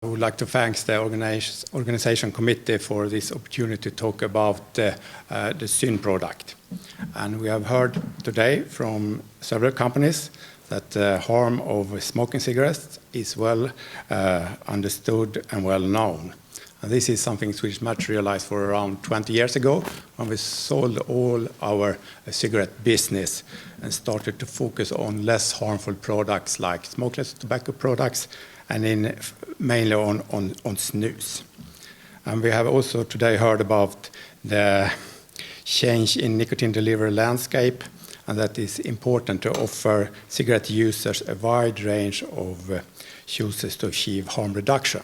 I would like to thank the organization committee for this opportunity to talk about the ZYN product. And we have heard today from several companies that the harm of smoking cigarettes is well understood and well known. And this is something Swedish Match realized for around 20 years ago when we sold all our cigarette business and started to focus on less harmful products like smokeless tobacco products and mainly on snus. And we have also today heard about the change in nicotine delivery landscape, and that is important to offer cigarette users a wide range of choices to achieve harm reduction.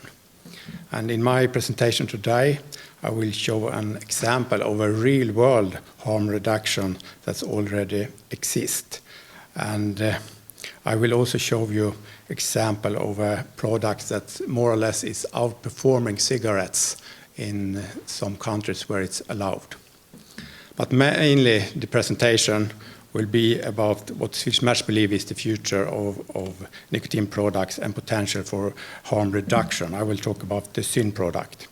And in my presentation today, I will show an example of a real-world harm reduction that already exists. And I will also show you example of a product that more or less is outperforming cigarettes in some countries where it's allowed. But mainly the presentation will be about what Swedish Match believe is the future of nicotine products and potential for harm reduction. I will talk about the ZYN product.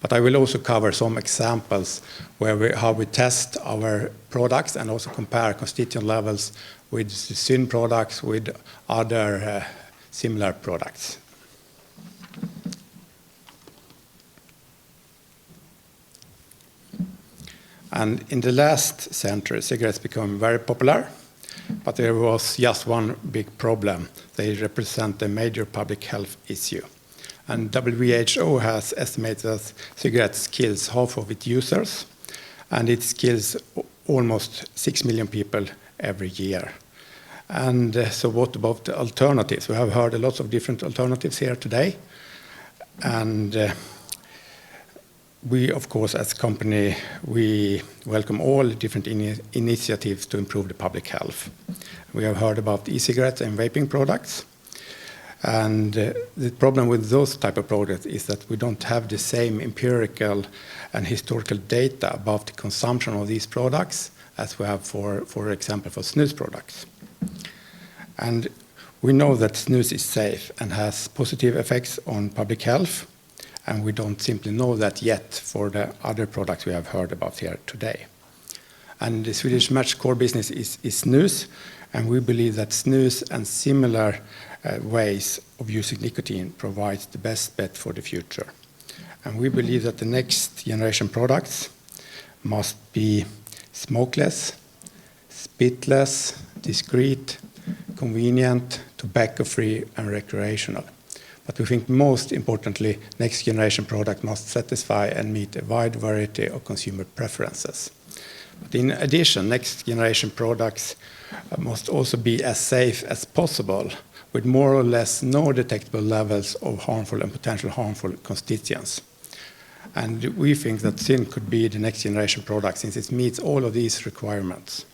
But I will also cover some examples where how we test our products and also compare constituent levels with the ZYN products with other similar products. And in the last century, cigarettes became very popular, but there was just one big problem. They represent a major public health issue. And WHO has estimated that cigarettes kills half of its users, and it kills almost 6 million people every year. And so what about the alternatives? We have heard a lot of different alternatives here today. And we, of course, as a company, we welcome all different initiatives to improve the public health. We have heard about e-cigarettes and vaping products. And the problem with those type of products is that we don't have the same empirical and historical data about the consumption of these products as we have, for example, for snus products. And we know that snus is safe and has positive effects on public health, and we don't simply know that yet for the other products we have heard about here today. And the Swedish Match core business is snus, and we believe that snus and similar ways of using nicotine provides the best bet for the future. And we believe that the next generation products must be smokeless, spitless, discreet, convenient, tobacco-free, and recreational. But we think most importantly, next generation product must satisfy and meet a wide variety of consumer preferences. But in addition, next generation products must also be as safe as possible, with more or less no detectable levels of harmful and potential harmful constituents. And we think that ZYN could be the next generation product since it meets all of these requirements.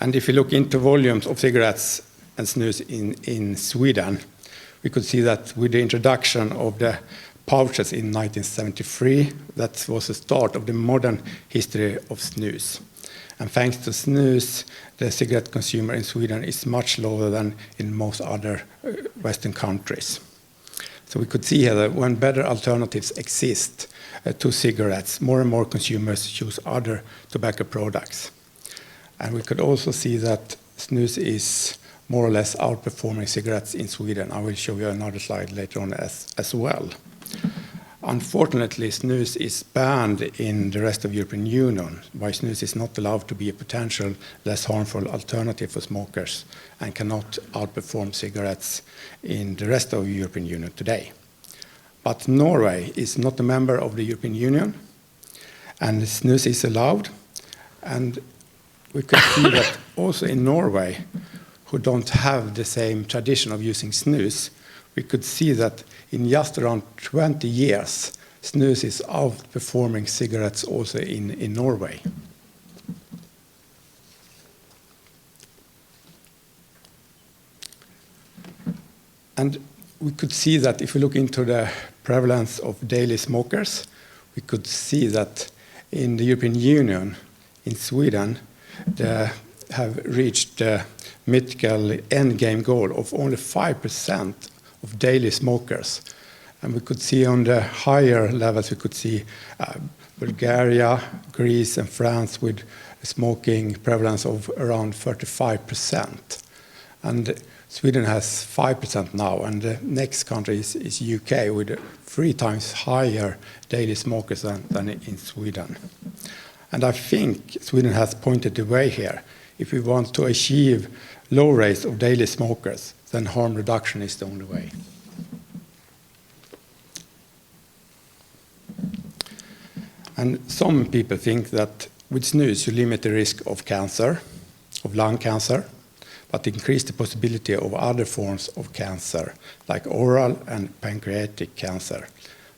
And if you look into volumes of cigarettes and snus in Sweden, we could see that with the introduction of the pouches in 1973, that was the start of the modern history of snus. And thanks to snus, the cigarette consumer in Sweden is much lower than in most other Western countries. So we could see here that when better alternatives exist to cigarettes, more and more consumers choose other tobacco products. And we could also see that snus is more or less outperforming cigarettes in Sweden. I will show you another slide later on as well. Unfortunately, snus is banned in the rest of the European Union, why snus is not allowed to be a potential less harmful alternative for smokers and cannot outperform cigarettes in the rest of the European Union today. But Norway is not a member of the European Union, and snus is allowed. And we can see that also in Norway, who don't have the same tradition of using snus, we could see that in just around 20 years, snus is outperforming cigarettes also in Norway. And we could see that if we look into the prevalence of daily smokers, we could see that in the European Union, in Sweden, they have reached mythical end game goal of only 5% of daily smokers. And we could see on the higher levels, we could see Bulgaria, Greece, and France with smoking prevalence of around 35%. And Sweden has 5% now, and the next country is UK with 3 times higher daily smokers than in Sweden. And I think Sweden has pointed the way here. If we want to achieve low rates of daily smokers, then harm reduction is the only way. And some people think that with snus you limit the risk of cancer, of lung cancer, but increase the possibility of other forms of cancer, like oral and pancreatic cancer.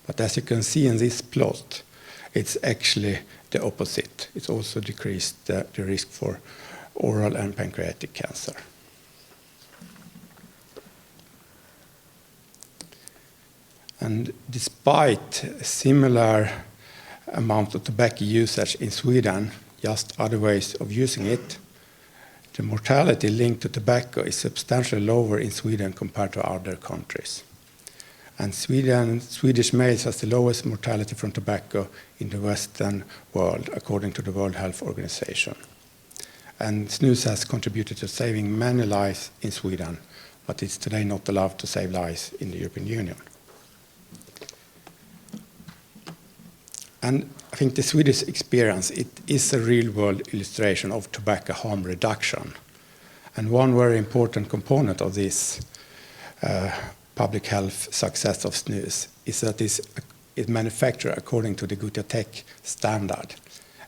But as you can see in this plot, it's actually the opposite. It's also decreased the risk for oral and pancreatic cancer. And despite similar amount of tobacco usage in Sweden, just other ways of using it, the mortality linked to tobacco is substantially lower in Sweden compared to other countries. And Swedish males has the lowest mortality from tobacco in the Western world, according to the World Health Organization. And snus has contributed to saving many lives in Sweden, but it's today not allowed to save lives in the European Union. And I think the Swedish experience, it is a real-world illustration of tobacco harm reduction. And one very important component of this public health success of snus is that it's manufactured according to the Good-Tech standard.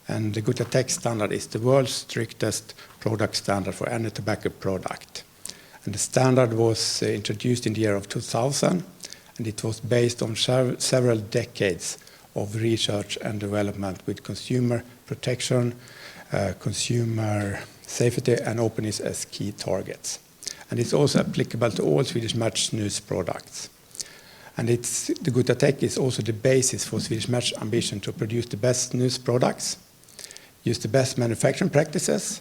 And the Good-Tech standard is the world's strictest product standard for any tobacco product. And the standard was introduced in the year of 2000, and it was based on several decades of research and development with consumer protection, consumer safety, and openness as key targets. And it's also applicable to all Swedish Match snus products. And the Good-Tech is also the basis for Swedish Match ambition to produce the best snus products, use the best manufacturing practices,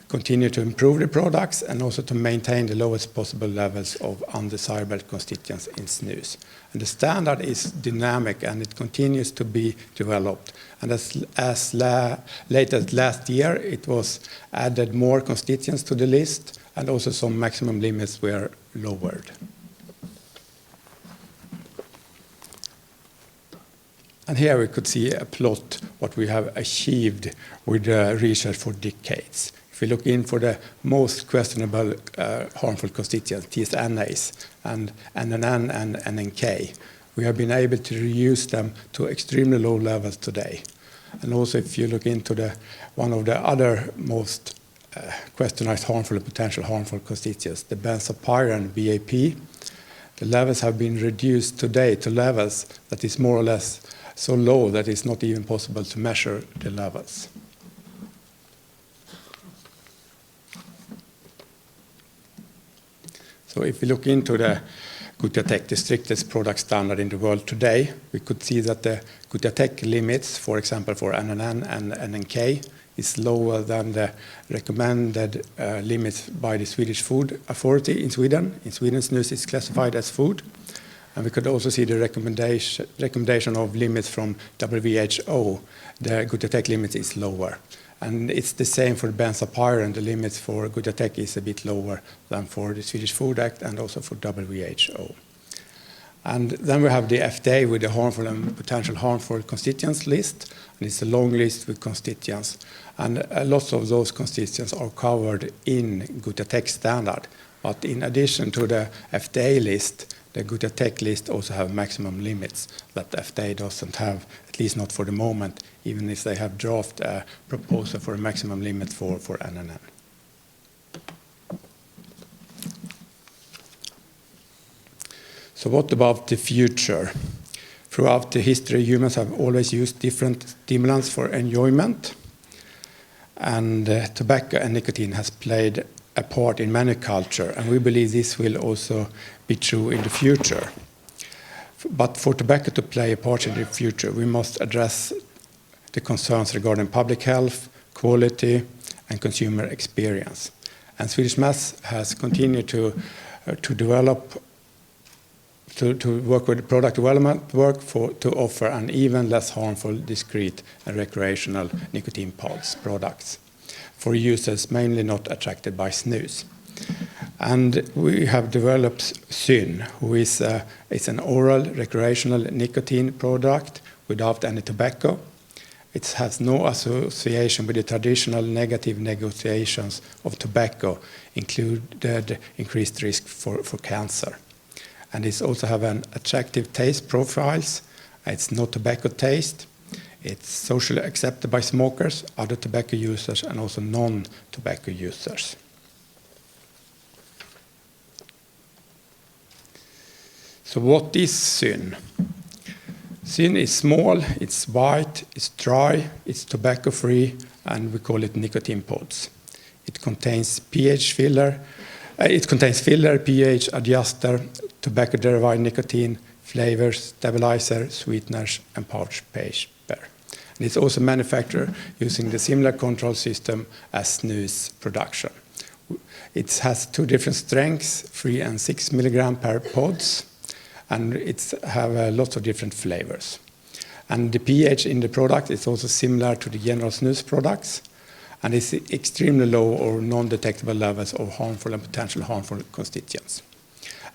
continue to improve the products, and also to maintain the lowest possible levels of undesirable constituents in snus. And the standard is dynamic, and it continues to be developed. And as late as last year, it was added more constituents to the list, and also some maximum limits were lowered. And here we could see a plot what we have achieved with research for decades. If we look in for the most questionable harmful constituents, TSNAs, and NNN and NNK, we have been able to reduce them to extremely low levels today. And also if you look into one of the other most questioned harmful and potential harmful constituents, the benzopyran BAP, the levels have been reduced today to levels that is more or less so low that it's not even possible to measure the levels. So if we look into the Good-Tech, the strictest product standard in the world today, we could see that the Good-Tech limits, for example, for NNN and NNK, is lower than the recommended limits by the Swedish Food Authority in Sweden. In Sweden, snus is classified as food. And we could also see the recommendation of limits from WHO. The Good-Tech limit is lower. And it's the same for benzopyran. The limits for Good-Tech is a bit lower than for the Swedish Food Act and also for WHO. And then we have the FDA with the harmful and potential harmful constituents list. And it's a long list with constituents. And lots of those constituents are covered in Good-Tech standard. But in addition to the FDA list, the Good-Tech list also have maximum limits that FDA doesn't have, at least not for the moment, even if they have drafted a proposal for a maximum limit for NNN. So what about the future? Throughout the history, humans have always used different stimulants for enjoyment. And tobacco and nicotine has played a part in many cultures, and we believe this will also be true in the future. But for tobacco to play a part in the future, we must address the concerns regarding public health, quality, and consumer experience. And Swedish Match has continued to develop, to work with product development work to offer an even less harmful, discrete and recreational nicotine pods products for users mainly not attracted by snus. And we have developed Syn, who is an oral recreational nicotine product without any tobacco. It has no association with the traditional negative negotiations of tobacco, included increased risk for cancer. And it also have an attractive taste profiles. It's no tobacco taste. It's socially accepted by smokers, other tobacco users, and also non-tobacco users. So what is Syn? Syn is small, it's white, it's dry, it's tobacco-free, and we call it nicotine pods. It contains filler, pH adjuster, tobacco-derived nicotine, flavors, stabilizer, sweeteners, and pouch paper. And it's also manufactured using the similar control system as snus production. It has two different strengths, 3 and 6 milligram per pods, and it have lots of different flavors. And the pH in the product is also similar to the general snus products, and it's extremely low or non-detectable levels of harmful and potential harmful constituents.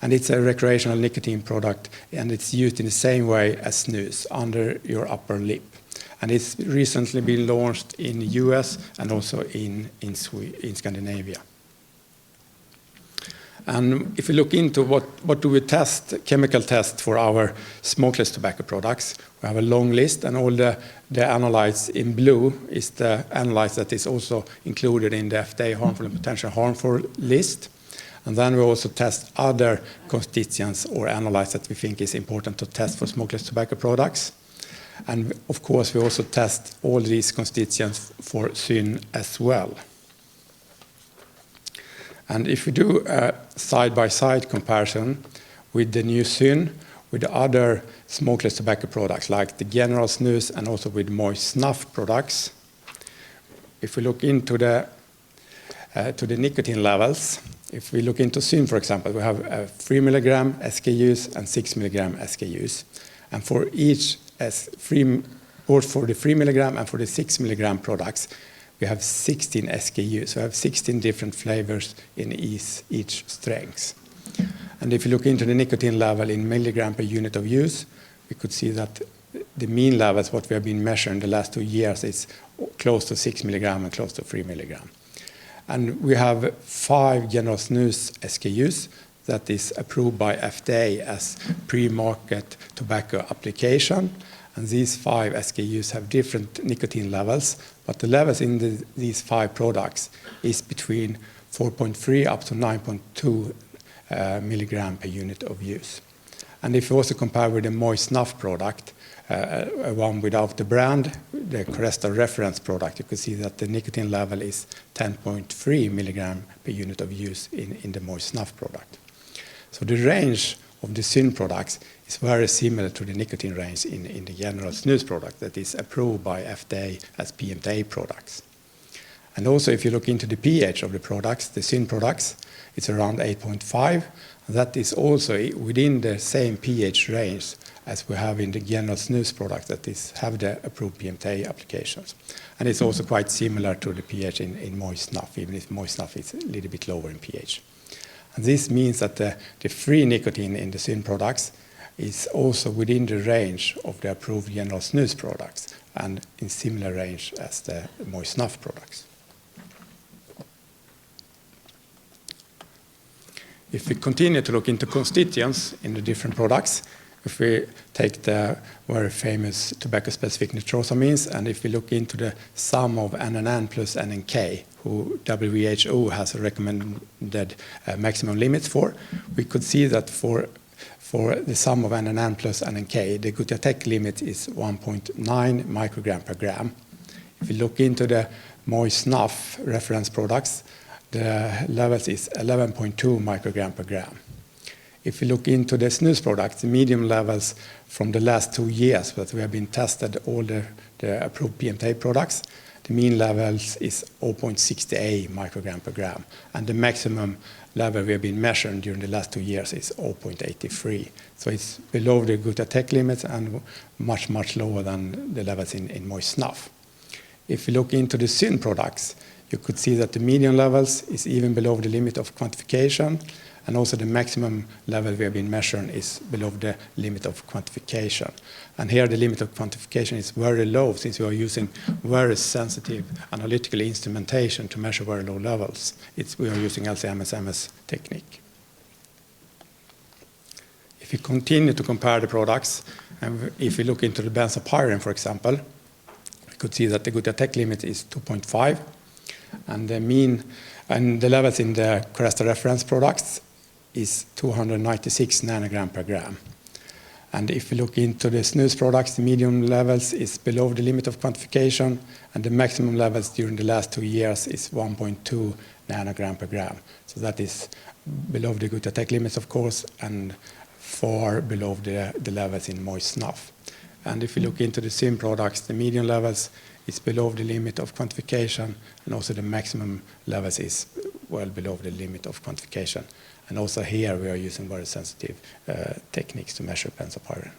And it's a recreational nicotine product, and it's used in the same way as snus, under your upper lip. And it's recently been launched in the US and also in Scandinavia. And if we look into what do we test, chemical test for our smokeless tobacco products, we have a long list, and all the analytes in blue is the analytes that is also included in the FDA harmful and potential harmful list. And then we also test other constituents or analytes that we think is important to test for smokeless tobacco products. And of course, we also test all these constituents for Syn as well. And if we do a side-by-side comparison with the new Syn, with the other smokeless tobacco products, like the general snus and also with moist snuff products, if we look into the nicotine levels, if we look into Syn, for example, we have 3 milligram SKUs and 6 milligram SKUs. And for each both for the 3 milligram and for the 6 milligram products, we have 16 SKUs. So we have 16 different flavors in each strength. And if you look into the nicotine level in milligram per unit of use, we could see that the mean levels, what we have been measuring the last 2 years, is close to 6 milligram and close to 3 milligram. And we have 5 general snus SKUs that is approved by FDA as pre-market tobacco application. And these 5 SKUs have different nicotine levels, but the levels in these 5 products is between 4.3 up to 9.2 milligram per unit of use. And if you also compare with the moist snuff product, one without the brand, the Cresta reference product, you can see that the nicotine level is 10.3 milligram per unit of use in the moist snuff product. So the range of the Syn products is very similar to the nicotine range in the general snus product that is approved by FDA as PMTA products. And also if you look into the pH of the products, the Syn products, it's around 8.5. That is also within the same pH range as we have in the general snus product that have the approved PMTA applications. And it's also quite similar to the pH in moist snuff, even if moist snuff is a little bit lower in pH. And this means that the free nicotine in the Syn products is also within the range of the approved general snus products and in similar range as the moist snuff products. If we continue to look into constituents in the different products, if we take the very famous tobacco-specific nitrosamines, and if we look into the sum of NNN plus NNK, who WHO has recommended maximum limits for, we could see that for the sum of NNN plus NNK, the Gutiatec limit is 1.9 microgram per gram. If we look into the moist snuff reference products, the levels is 11.2 microgram per gram. If we look into the snus products, the medium levels from the last 2 years that we have been tested all the approved PMTA products, the mean levels is 0.68 microgram per gram, and the maximum level we have been measuring during the last 2 years is 0.83. So it's below the good attack limits and much, much lower than the levels in moist snuff. If you look into the syn products, you could see that the median levels is even below the limit of quantification, and also the maximum level we have been measuring is below the limit of quantification. And here the limit of quantification is very low, since we are using very sensitive analytical instrumentation to measure very low levels. We are using LC-MS technique. If we continue to compare the products, and if we look into the benzopyrene, for example, we could see that the good attack limit is 2.5, and the mean and the levels in the Cresta reference products is 296 nanogram per gram. And if we look into the snus products, the medium levels is below the limit of quantification, and the maximum levels during the last 2 years is 1.2 nanogram per gram. So that is below the good attack limits, of course, and far below the levels in moist snuff. And if you look into the syn products, the median levels is below the limit of quantification, and also the maximum levels is well below the limit of quantification. And also here we are using very sensitive techniques to measure benzopyrene.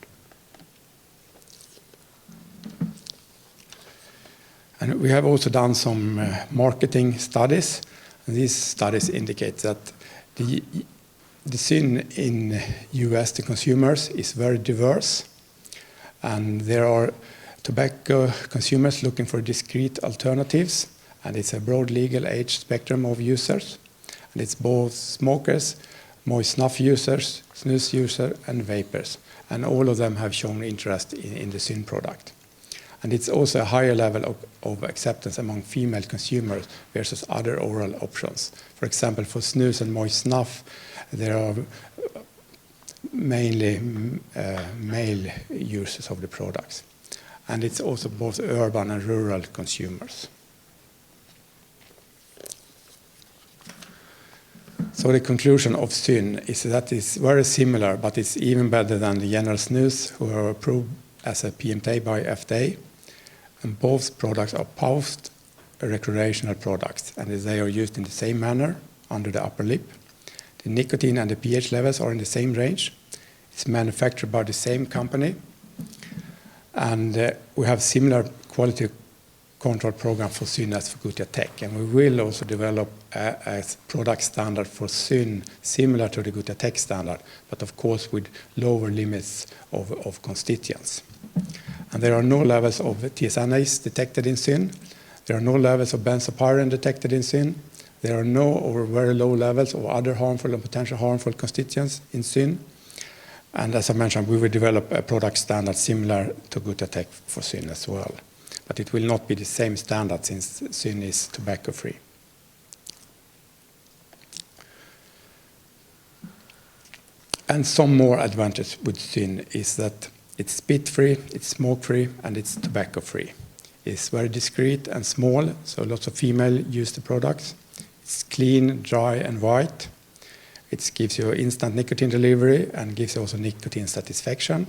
And we have also done some marketing studies. And these studies indicate that the syn in US to consumers is very diverse. And there are tobacco consumers looking for discrete alternatives. And it's a broad legal age spectrum of users. And it's both smokers, moist snuff users, snus users, and vapers. And all of them have shown interest in the syn product. And it's also a higher level of acceptance among female consumers versus other oral options. For example, for snus and moist snuff, there are mainly male users of the products. And it's also both urban and rural consumers. So the conclusion of syn is that it's very similar, but it's even better than the general snus, who are approved as a PMTA by FDA. And both products are post-recreational products, and they are used in the same manner under the upper lip. The nicotine and the pH levels are in the same range. It's manufactured by the same company. And we have similar quality control program for syn as for good attack. And we will also develop a product standard for syn similar to the good attack standard, but of course with lower limits of constituents. And there are no levels of TSNAs detected in syn. There are no levels of benzopyrene detected in syn. There are no or very low levels of other harmful and potential harmful constituents in syn. And as I mentioned, we will develop a product standard similar to good attack for syn as well. But it will not be the same standard since syn is tobacco-free. And some more advantage with syn is that it's spit-free, it's smoke-free, and it's tobacco-free. It's very discreet and small, so lots of female use the products. It's clean, dry, and white. It gives you instant nicotine delivery and gives you also nicotine satisfaction.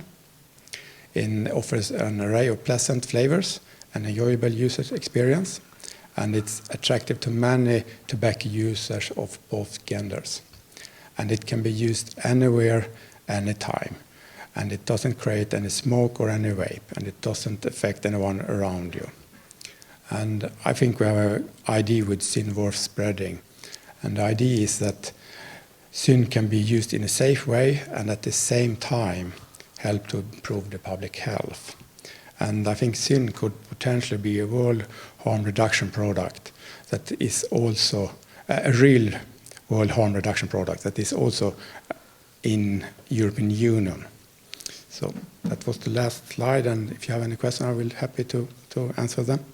It offers an array of pleasant flavors, an enjoyable user experience, and it's attractive to many tobacco users of both genders. And it can be used anywhere, anytime. And it doesn't create any smoke or any vape, and it doesn't affect anyone around you. And I think we have an idea with syn worth spreading. And the idea is that syn can be used in a safe way and at the same time help to improve the public health. And I think syn could potentially be a world harm reduction product that is also a real world harm reduction product that is also in European Union. So that was the last slide, and if you have any questions, I will be happy to answer them.